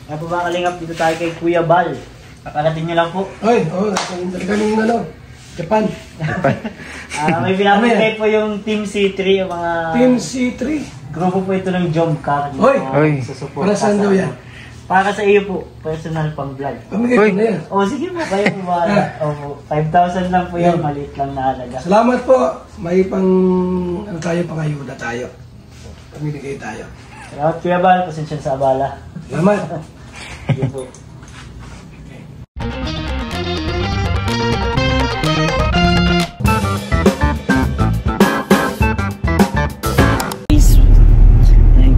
Kaya po mga kalingap, dito tayo kay Kuya Bal. Kakarating nyo lang po. Ay, galing Japan. May pinapagay po yung Team C3, yung mga... Team C3? Grupo po ito ng Jomcar. Oy! Para saan daw yan? Para sa iyo po, personal pang vlog. Pamigay ko na yan. O sige po, kayo po bahala. 5,000 lang po yan, maliit lang na halaga. Salamat po. May pang, pangayuda tayo. Pamigay tayo. Salamat Kuya Bal, pasensya sa abala. Salamat. Sige po.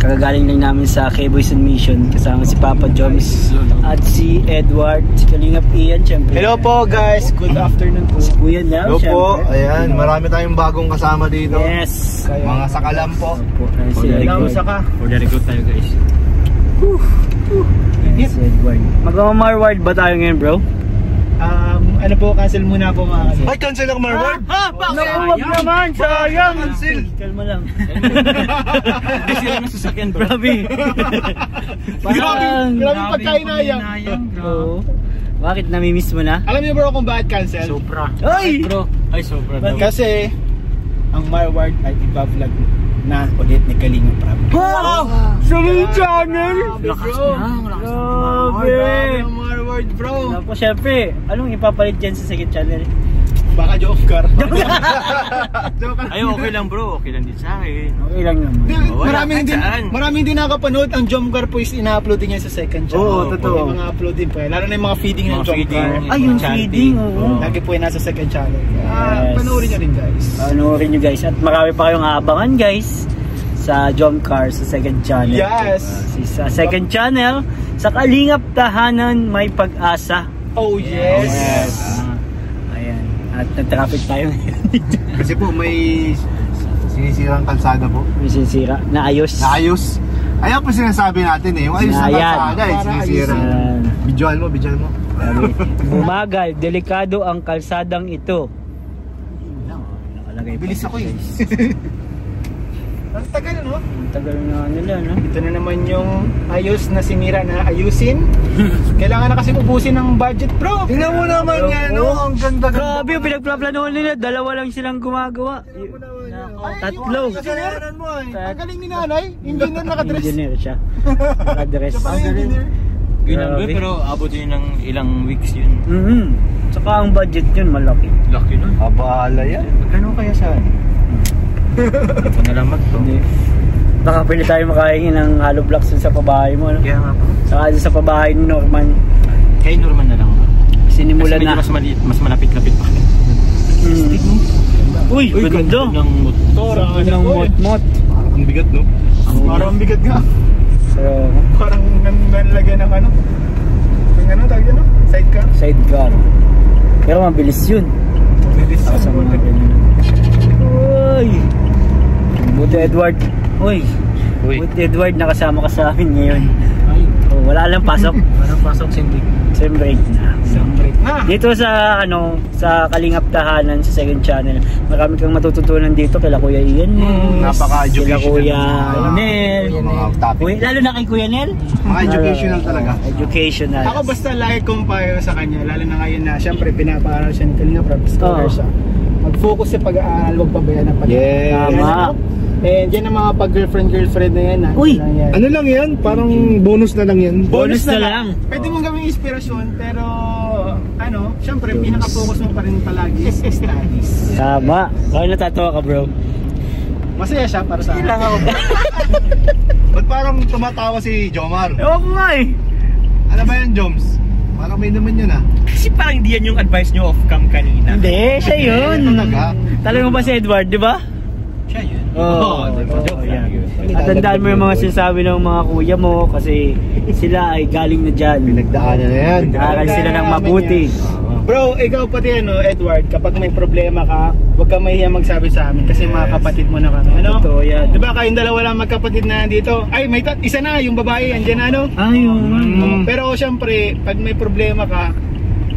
Kagagaling lang namin sa K-Boys on Mission kasama si Papa Joms at si Edward, si Kalingap Ian, syempre. Hello po guys, good afternoon po. Si Kuya Nel, hello po, ayan, marami tayong bagong kasama dito. Yes. Mga sakalam po. Si Edward. For the recruit tayo guys. Si Edward. Mag-marward ba tayo ngayon bro? Ano po, cancel muna po mga kasi. Ay, cancel ako Marward? Nakuwag naman, sayang. Cancel. Kalma lang. Hindi sila na sasakyan bro. Grabe. Grabe pagkainayang. Bakit namimiss mo na? Alam niyo bro kung bakit cancel? Sobra. Ay! Bro, ay sobra daw. Kasi ang Marward ay iba-vlog na ulit ni Kalingap Prab. Wow! Sa main channel! Lakas na. Grabe! Marward bro. Naku, syempre, anong ipapalit dyan sa second channel? Baka Jomcar. Ay, okay lang bro, okay lang din sa akin. Okay lang naman. Maraming hindi nakapanood. Ang Jomcar po is ina-upload din yan sa second channel. Oo, totoo. Yung mga upload din po. Lalo na yung mga feeding ng Jomcar. Ay, yung feeding. Lagi po yung nasa second channel. Yes. Panoorin nyo rin guys. Panoorin nyo guys. At marami pa kayong aabangan guys sa Jomcar sa second channel. Yes. Sa second channel, sa Kalingap Tahanan May Pag-asa. Oh yes. Ayan. At nag-traffic tayo ngayon dito. Kasi po may sinisirang kalsada po. May sinisira. Naayos. Naayos. Ayan po sinasabi natin eh. Yung ayos na kalsada eh, sinisira. Bidyoan mo, bidyoan mo. Bumagal, delikado ang kalsadang ito. Nakalagay. Bilis ako eh. Ang tagal no? Ang tagal na nila no? Ito na naman yung ayos na sinira na ayusin. Kailangan na kasi ubusin ng budget bro. Tingnan mo naman yan no, ang ganda. Grabe yung pinagplaplanoon nila, dalawa lang silang gumagawa. Tatlo. Kasalanan mo eh. Ang galing ni nanay, engineer nakadress. Engineer siya. Nakadress. Ang engineer. Grabe, pero abot yun ng ilang weeks yun. Tsaka ang budget yun malaki. Laki nun. Abala yan. Magkano kaya saan? Hindi ko nalamat to. Baka pwede tayo makahingi ng hollow blocks sa pabahay mo. Ano? Kaya nga po. Saka sa pabahay ni Norman. Kay Norman na lang. Sinimulan na. Mas malapit-lapit pa. Uy, ganda. Ng motor. Ng mot-mot. Parang ang bigat no? Parang ang bigat nga. So, Parang nanlagyan ng ano? Yung ano tawag yun no? Sidecar? Sidecar. Pero mabilis yun. Mabilis yun. Sa mga ganyan. Uy! Buti Edward. Uy! Buti Edward nakasama ka sa amin ngayon. Oh, wala lang pasok. Walang pasok Sem break na. Ah! Dito sa sa Kalingap Tahanan sa second channel, marami kang matututunan dito kila Kuya Ian. Napaka-educational. Kila Kuya Nel. Mga topic. Lalo na kay Kuya Nel. Mga educational talaga. Educational. Ako basta like kong payo sa kanya, lalo na ngayon na siyempre pinapaaral siya ni Kalingap Prab, scholar siya. Mag-focus sa pag-aaral, huwag pabayaan ng pag-aaral. Yes. Tama. And dyan ang mga pag-girlfriend na yan. Uy! Ano lang yan? Parang bonus na lang yan. Bonus na lang. Pwede mong gawing inspirasyon, pero ano, syempre pinaka-focus mo pa rin palagi is studies. Tama. Kaya natatawa ka bro. Masaya siya para sa akin. ako. Ba't parang tumatawa si Jomar? Ewan ko nga eh. Ano ba yan, Joms? Parang may naman yun ah. Kasi parang hindi yan yung advice nyo off-cam kanina. Hindi, siya yun. Talaga? Talagang ba si Edward, di ba? Siya yun. At tandaan mo yung mga sinasabi ng mga kuya mo kasi sila ay galing na dyan. Pinagdaanan na yan. Nag-aaral sila ng mabuti. Bro, ikaw pati Edward, kapag may problema ka, huwag ka mahiya magsabi sa amin kasi mga kapatid mo na kami. Ano? Totoo yan. Diba kayong dalawa lang magkapatid na dito? Ay, may isa na, yung babae, andyan na ano? Ayun. Pero syempre, pag may problema ka,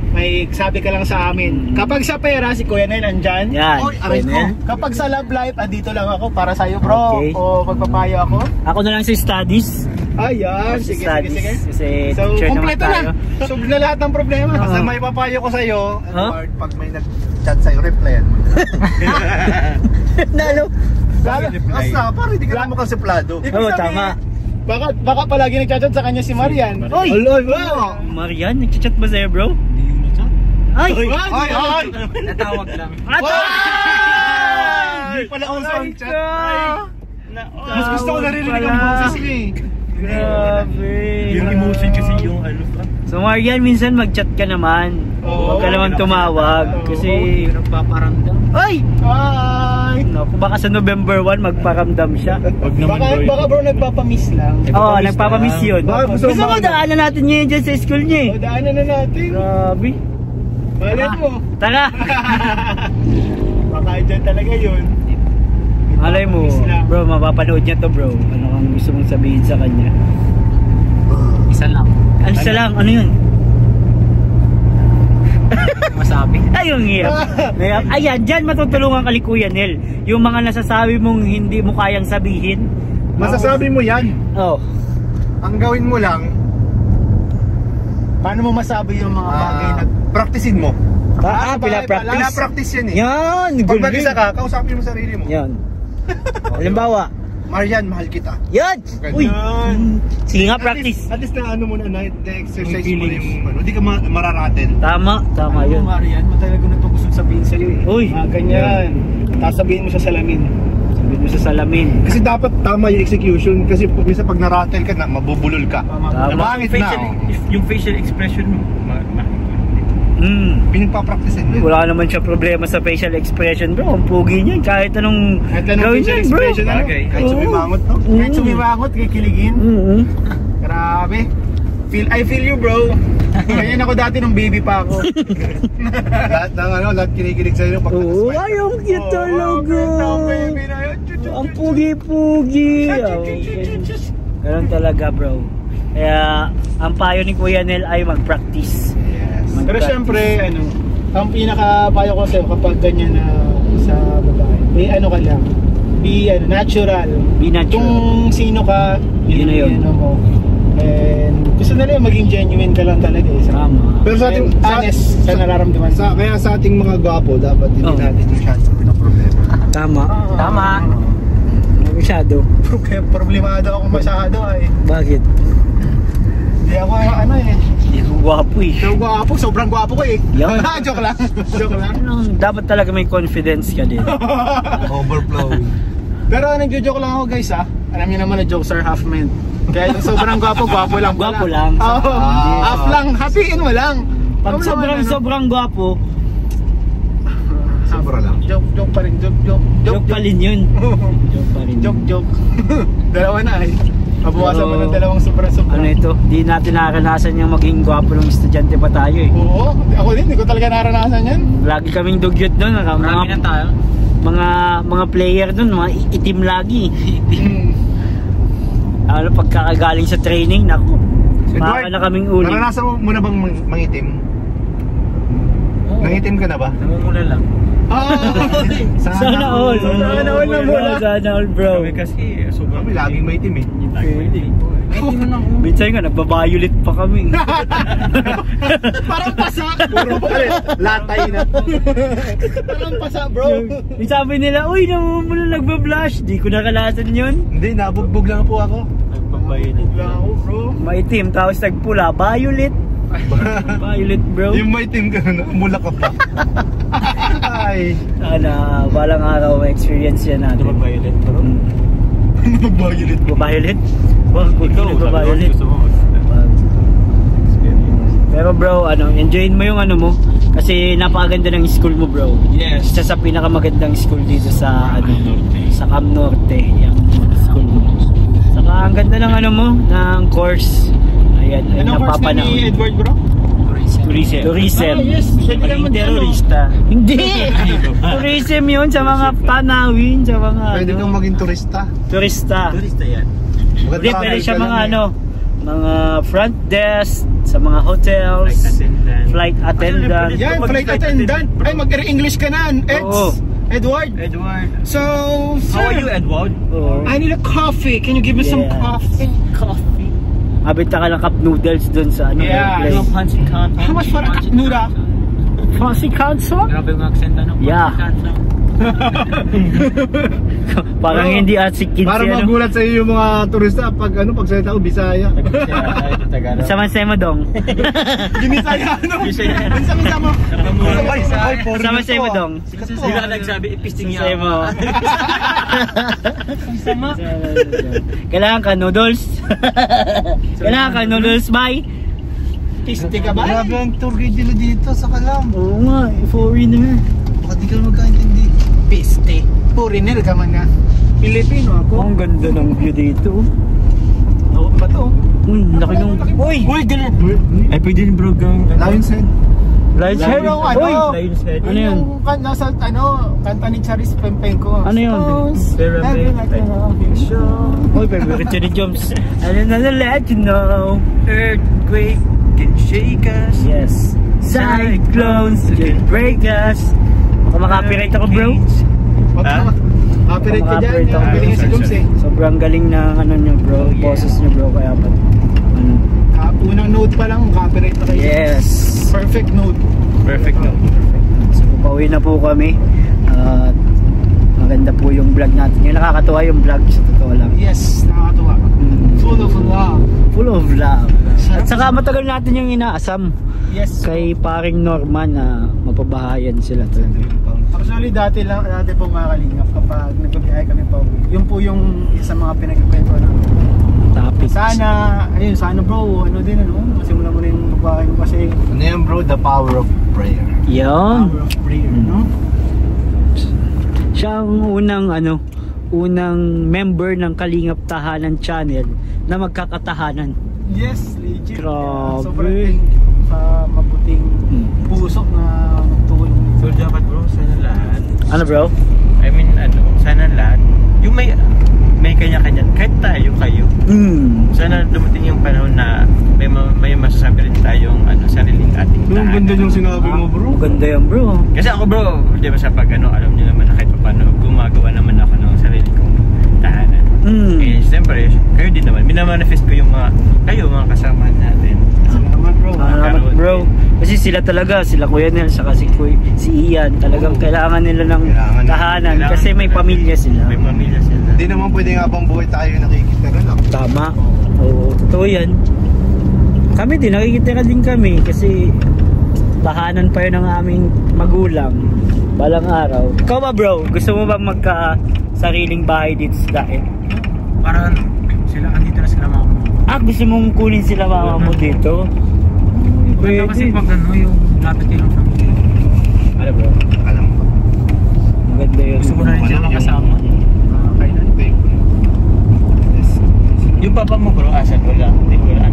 may sabi ka lang sa amin. Kapag sa pera, si Kuya Nel andyan. Yan. Oy, aray ko. Kapag sa love life, andito lang ako para sa'yo bro. Okay. O magpapayo ako. Ako na lang sa studies. Ayan, sige, sige, sige. Kasi So, teacher naman kompleto tayo. na. Solve na lahat ng problema. Basta may papayo ko sa'yo, Huh? Edward, pag may nag-chat sa'yo, replyan mo. Nalo. Basta, parang hindi ka naman kansiplado. Oo, tama. Baka palagi nagchat-chat sa kanya si Marian. Oy! Marian, nagchat ba sa'yo, bro? Ay! Ay! Natawag lang. Hindi pala ako sa chat. Mas gusto ko narinig ang boses mo eh. Grabe. Yung emotion kasi yung ano pa. So Marian, minsan mag-chat ka naman. Huwag ka naman tumawag. Kasi... nagpaparamdam. Ay! Ay! Naku, baka sa November 1 magparamdam siya. Baka bro nagpapamiss lang. Oo, nagpapamiss yun. Gusto mo daanan natin ngayon dyan sa school niya eh. O, daanan na natin. Grabe. Malay mo. Tara! Baka dyan talaga yun. Malay mo, bro, mapapanood niya to bro. Ano kang gusto mong sabihin sa kanya? Isa lang. Ano isa lang? Ano yun? Masabi. Ay, yung hirap. Ayan, dyan matutulungan ka ni Kuya Nel. Yung mga nasasabi mong hindi mo kayang sabihin. Masasabi mo yan. Oh. Ang gawin mo lang, Paano mo masabi yung mga bagay na... practicein mo. Pila-practice. Pila-practice yan eh. Yan, Pag mag-isa ka, kausapin mo sarili mo. Yan. Halimbawa. Marian, mahal kita. Yan! Uy! Sige nga, At practice. least na ano mo na, na-exercise mo na yung ano, hindi ka mararatel. Tama, tama yun. Marian, matagal ko na itong gusto sabihin sa'yo eh. Uy! Ganyan. Tapos sabihin mo sa salamin. Sabihin mo sa salamin. Kasi dapat tama yung execution kasi pag naratel ka na, mabubulol ka. Tama. Mangit na. Yung facial expression mo, Pinagpapracticein mo. Wala naman siya problema sa facial expression bro. Ang pugi niya. Kahit anong gawin niya bro. Bagay. Kahit sumimangot, no? Kahit sumimangot, kikiligin. Grabe. I feel you bro. Ganyan ako dati nung baby pa ako. lahat ng ano, lahat kinikilig sa'yo pag Oo, ay, ang cute talaga. Ang pugi-pugi. Ganun talaga bro. Kaya ang payo ni Kuya Nel ay mag-practice. Pero syempre, ano, ang pinaka-payo ko sa'yo kapag ganyan na sa babae, may ano ka lang, be natural. Be natural. Kung sino ka, Yun na yun. Ano mo. And gusto na lang maging genuine ka lang talaga eh. Tama. Pero sa ating honest sa nararamdaman. kaya sa ating mga gwapo, dapat hindi natin masyadong pinaproblema. Tama. Tama. Masyado. Problemado ako masyado eh. Bakit? Hindi ako ano eh. Hindi ko gwapo eh. So gwapo, sobrang gwapo ko eh. Yan. Joke lang. Joke lang. Dapat talaga may confidence ka din. Overflow. Pero nagjo-joke lang ako guys ah. Alam niyo naman na jokes are half meant. Kaya yung sobrang gwapo, gwapo lang. Gwapo lang. Oo. Half lang, hatiin mo lang. Pag sobrang gwapo, Sobra lang. Joke pa rin, joke pa rin yun. Joke pa rin. Joke. Dalawa na eh. Mabawasan mo ng dalawang sobrang. Ano ito, di natin naranasan yung maging gwapo ng estudyante pa tayo eh. Oo, ako din, hindi ko talaga naranasan yan. Lagi kaming dugyot doon. marami na tayo. Mga player doon, mga itim lagi. Ano, pagkakagaling sa training, naku. Baka na kaming uling. Naranasan mo na bang mangitim? Nangitim ka na ba? Namumula lang. Sana all. Sana all na mula. Sana all bro. Kasi sobrang Kami laging maitim eh. Minsan nga, nagbabayulit pa kami. Parang pasa. Puro latay na. Parang pasa bro. Sabi nila, uy, namumula nagbablush. Di ko nakalasan yun. Hindi, nabugbog lang po ako. Nagbabayulit lang ako bro. Maitim, tapos nagpula. Violet. Violet bro. Yung maitim ka na, umula ka pa. Ay. Sana, balang araw ma-experience yan natin. Mag-violet bro. Mag-violet. Violet? Wag violet. Pero bro, enjoyin mo yung ano mo. Kasi napakaganda ng school mo bro. Yes. Isa sa pinakamagandang school dito sa sa Cam Norte, yung school mo. Saka ang ganda ng ano mo, ng course. Ayan, Anong course na ni Edward bro? Tourism. Ah yes, pwede naman terorista. Hindi! Tourism yun sa mga tanawin, sa mga Pwede kang maging turista. turista. Turista yan. Hindi, pwede siya mga mga front desk, sa mga hotels, flight attendant. Yan, flight attendant. Ay, mag-English ka na. Edward. So, How are you, Edward? Oo. I need a coffee. Can you give me some Yeah. coffee? Coffee. Abit ka lang cup noodles dun sa ano. Yeah, place. Pancit canton. How much for a cup noodle? Fancy canso? Grabe yung accent ano? Yeah. Parang hindi asikin Para siya, no? magulat sa iyo yung mga turista pag salita ko Bisaya. Sama-sama mo dong. Ginisaya ano? Minsan mo. Sama-sama mo dong. Sila nagsabi, ipisting Sama yaw. mo. Sama. Kailangan ka noodles. Kailangan ka noodles, bye. Piste ka ba? Grabe ang tour guide nila dito sa Kalam. Oo nga, foreigner. Baka di ka magkaintindi. Piste. Foreigner ka man nga. Pilipino ako. Ang ganda ng view dito. Ako ba to? Uy, laki ng... Uy, ganun. Ay, pwede rin bro gang... Lion's Head. Lights head. Pero ano? Uy! Lion's Head. Ano yun? Yung nasa kanta ni Charis Pempenko. Ano yun? Uy, favorite ni Joms. Ano na let you know. Earthquake can shake us. Yes. Cyclones can break us. Baka makapirate ako, bro. Copyright ka dyan. Makapirate ako. Yung galing si Gums eh. Sobrang galing ng ano nyo, bro. Boses nyo, bro. Kaya pa. Ano? Unang note pa lang, copyright na kayo. Yes. Perfect note. Perfect no. So, pauwi na po kami. At maganda po yung vlog natin. Yung nakakatuwa yung vlog, sa totoo lang. Yes, nakakatuwa. Full of love. Full of love. At saka matagal natin yung inaasam Yes. kay paring Norman na mapabahayan sila talaga. Actually, dati po mga kalingap kapag nagpabiyahe kami pa uwi. Yun po yung isa mga pinagkikwento namin. Topics. Sana bro, masimulan mo na yung magbahay mo kasi Ano yan bro? The power of prayer. Yun. power of prayer, no? Siya ang unang member ng Kalingap Tahanan channel na magkakatahanan. Yes, legit. Grabe. Sobrang thank you sa mabuting puso na nagtulong. So dapat bro, sana lahat. Ano bro? I mean, sana lahat. Yung may kanya-kanya. Kahit tayo, kayo. Sana dumating yung panahon na may masasabi rin tayong sariling ating Ang ganda yung sinabi mo bro. Maganda yan bro. Kasi ako bro, di ba sa pag alam niyo naman na kahit paano gumagawa naman ako ng sarili kong tahanan. Eh, siyempre, kayo din naman. Minamanifest ko yung mga kasama natin. Salamat bro. Salamat bro. Kasi sila talaga, sila Kuya Nel, saka si Ian, talagang kailangan nila ng tahanan kasi may pamilya sila. May pamilya sila. Hindi naman pwede nga bang buhay tayo nakikitira lang. Tama. Oo, totoo yan. Kami din, nakikitira din kami kasi tahanan pa yun ng aming magulang balang araw. Ikaw ba bro? Gusto mo ba magka-sariling bahay dito sa Daet? Para sila, andito na sila mama. Gusto mong kunin sila mama mo dito? Pwede. Kasi pag yung lapit yung family. Ano bro? Alam ko. Maganda yun. Gusto mo na rin sila makasama. Yung papa mo bro, asan? Wala. Hindi ko wala.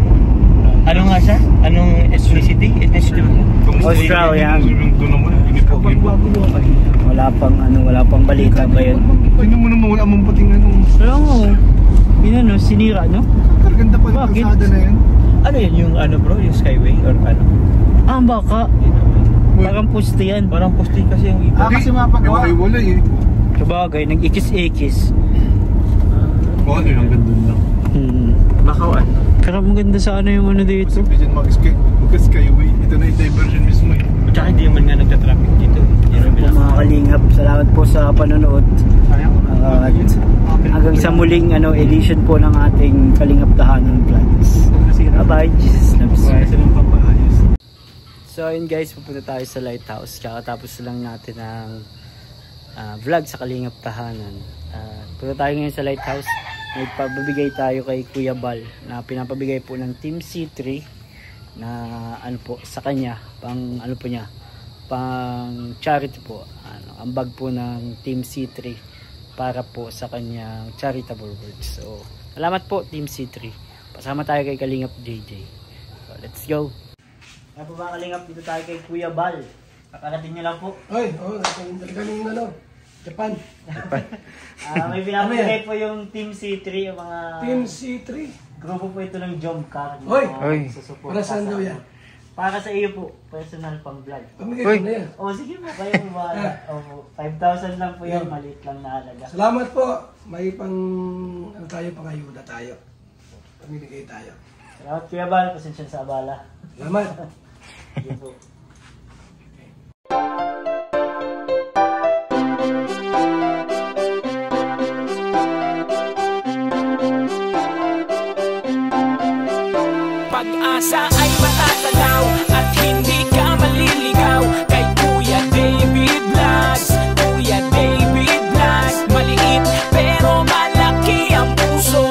Ano nga siya? Anong ethnicity? Ethnicity mo? Australian. Wala pang balita ba yun? Pwede mo naman wala mong puting Pero yun sinira no? Ganda pa yung Bakit? kalsada na yan. Ano yun? Yung bro? Yung skyway? Or ano? Ang baka. Parang poste yan. Parang poste kasi yung iba. Kasi mapagawa. Ay wala eh. Sabagay, nag-ikis-ikis. Ano yung ganda lang. Bakaw ano? Pero maganda sa yung dito. Sabi dyan mag-skyway. Ito na yung diversion mismo eh. At saka hindi naman nga nagta-traffic dito. Mga kalingap, salamat po sa panonood. Hanggang sa muling edition po ng ating Kalingap Tahanan Vlogs. Bye-bye, Jesus loves you. So ayun guys, pupunta tayo sa lighthouse. Kakatapos lang natin ng vlog sa Kalingap Tahanan. Punta tayo ngayon sa lighthouse. May pabibigay tayo kay Kuya Bal na pinapabigay po ng Team C3 na sa kanya pang pang charity po. Ang bag po ng Team C3 para po sa kanyang charitable works. So salamat po Team C3. Pasama tayo kay Kalingap JJ. So let's go. Kaya po mga Kalingap, dito tayo kay Kuya Bal. Kakarating nyo lang po. Oy, galing Japan. May pinapagay po yung Team C3, yung mga... Team C3. Grupo po ito ng Jomcar. Oy, para saan daw yan? Para sa iyo po, personal pang vlog. Pamigay ko na yan. Sige po, kayo po ba? 5,000 lang po yan, maliit lang na halaga. Salamat po. May pang, pangayuda tayo. Pamigay tayo. Salamat Kuya Bal, pasensya sa abala. Salamat. Pag-asa ay matatanaw at hindi ka maliligaw kay Kuya David Vlogs. Kuya David Vlogs, maliit pero malaki ang puso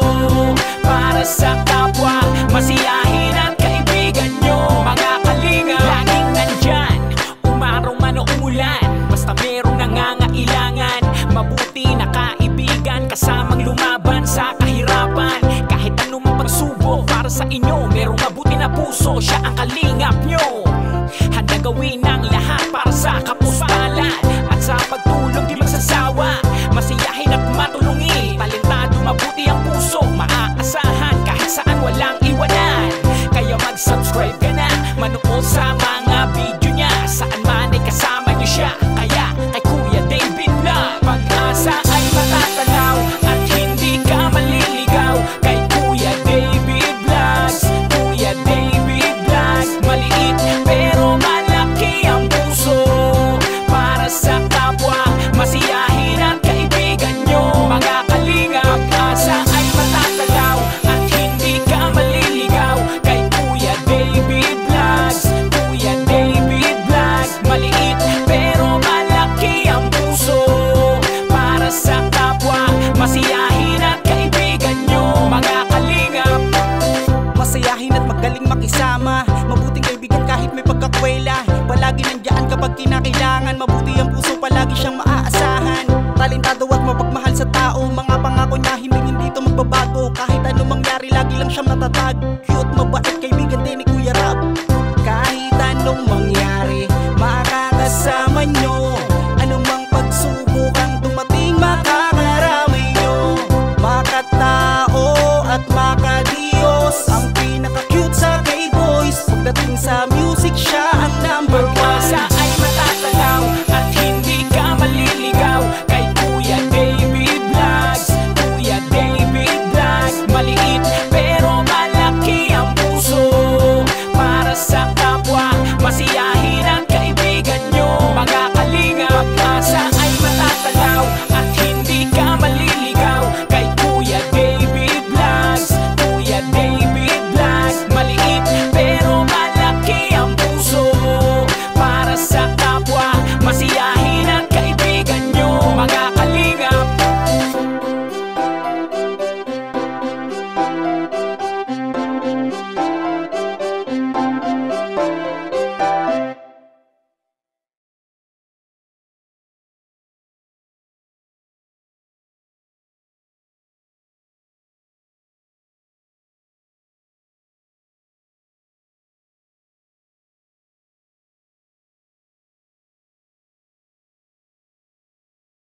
para sa kapwa, masiyahin at kaibigan nyo. Mga kalinga, laging nandyan, umaraw man o umulan, basta merong nangangailangan. Mabuti na kaibigan, kasamang lumaban sa kahirapan. Kahit anumang pagsubok para sa inyo, merong mabuti na puso, siya ang kalingap nyo. Handa gawin ang lahat para sa kapustalan, at sa pagtulong di magsasawa, masiyahin at matulungin. Talentado, mabuti ang puso, maaasahan kahit saan walang iwanan. Kaya mag-subscribe ka na, manood sa mga video niya, saan man ay kasama niyo siya. Kaya kay Kuya David Vlog, pag-asa ay matatanaw at hindi ka maliligaw kay Kuya David Vlogs. Kuya David Vlogs, maliit pero malaki ang puso para sa kapwa, masiyahin at kaibigan nyo. Mga kalinga, pag-asa ay matatanaw at hindi ka maliligaw kay Kuya David Vlogs. Kuya David Vlogs, maliit pero malaki ang puso para sa kapwa, masiyahin at kaibigan nyo. Mga kalingap, masayahin at magaling makisama, mabuting kaibigan kahit may pagkakwela, palagi nandiyan kapag kinakailangan. Mabuti ang puso, palagi siyang maaasahan.